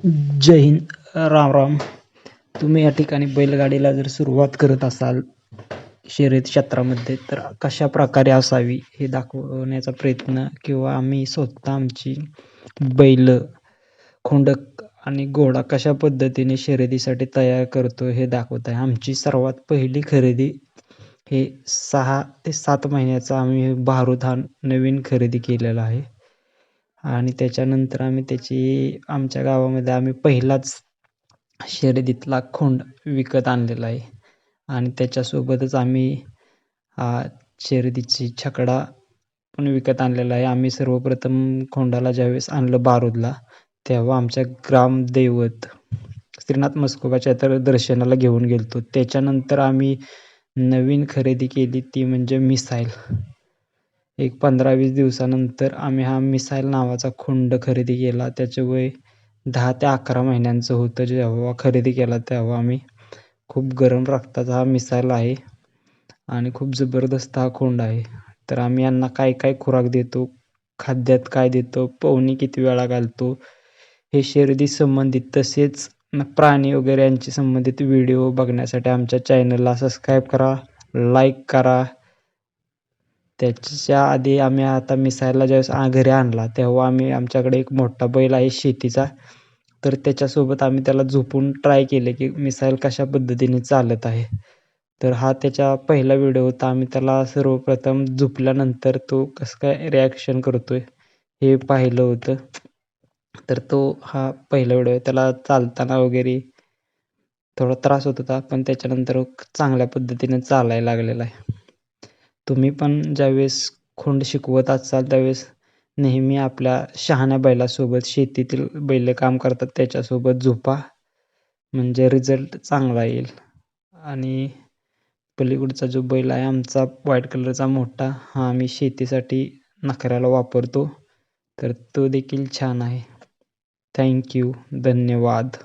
जय हिंद. राम राम. तुम्ही या ठिकाणी बैलगाडीला जर सुरुवात करत असाल शर्यत क्षेत्रामध्ये, तर कशा प्रकारे असावी हे दाखवण्याचा प्रयत्न किंवा आम्ही स्वतः आमची बैल, खोंडक आणि घोडा कशा पद्धतीने शर्यतीसाठी तयार करतो हे दाखवत आहे. आमची सर्वात पहिली खरेदी हे 6 ते 7 महिन्याचा आम्ही भारूद हा नवीन खरेदी केलेला आहे आणि त्याच्यानंतर आम्ही आमच्या गावामध्ये आम्ही पहिलाच शर्यतीतला खोंड विकत आणलेला आहे आणि त्याच्यासोबतच आम्ही शर्यतीची छकडा पण विकत आणलेला आहे. आम्ही सर्वप्रथम खोंडाला ज्यावेळेस आणलं भारूदला, तेव्हा आमच्या ग्रामदैवत श्रीनाथ म्हस्कोबाच्या तर दर्शनाला घेऊन गेलतो. त्याच्यानंतर आम्ही नवीन खरेदी केली ती म्हणजे मिसाईल. एक 15-20 दिवसानंतर आम्ही हा मिसाईल नावाचा खोंड खरेदी केला. त्याचे वय 10 ते 11 महिन्यांचं होतं. जेव्हा खरेदी केला तेव्हा आम्ही खूप गरम रक्ताचा हा मिसाईल आहे आणि खूप जबरदस्त हा खोंड आहे. तर आम्ही यांना काय काय खुराक देतो, खाद्यात काय देतो, पवनी किती वेळा घालतो, हे शर्यती संबंधित तसेच प्राणी वगैरे यांची संबंधित व्हिडिओ बघण्यासाठी आमच्या चॅनलला सबस्क्राईब करा, लाईक करा. त्याच्या आधी आम्ही आता मिसाईलला ज्यावेळेस घरी आणला तेव्हा आमच्याकडे एक मोठा बैल आहे शेतीचा, तर त्याच्यासोबत आम्ही त्याला झोपून ट्राय केले की मिसाईल कशा पद्धतीने चालत आहे. तर हा त्याचा पहिला व्हिडिओ होता. आम्ही त्याला सर्वप्रथम झोपल्यानंतर तो कसं काय रिॲक्शन करतोय हे पाहिलं होतं. तर तो हा पहिला व्हिडिओ आहे. त्याला चालताना वगैरे थोडा त्रास होत होता, पण त्याच्यानंतर चांगल्या पद्धतीने चालायला लागलेला आहे. तुम्ही पण ज्यावेळेस खोंड शिकवत असाल त्यावेळेस नेहमी आपल्या शहाण्या बैलासोबत, शेतीतील बैल काम करतात त्याच्यासोबत झोपा, म्हणजे रिझल्ट चांगला येईल. आणि पलीकडचा जो बैल आहे आमचा व्हाईट कलरचा मोठा, हा आम्ही शेतीसाठी नखऱ्याला वापरतो, तर तो देखील छान आहे. थँक्यू. धन्यवाद.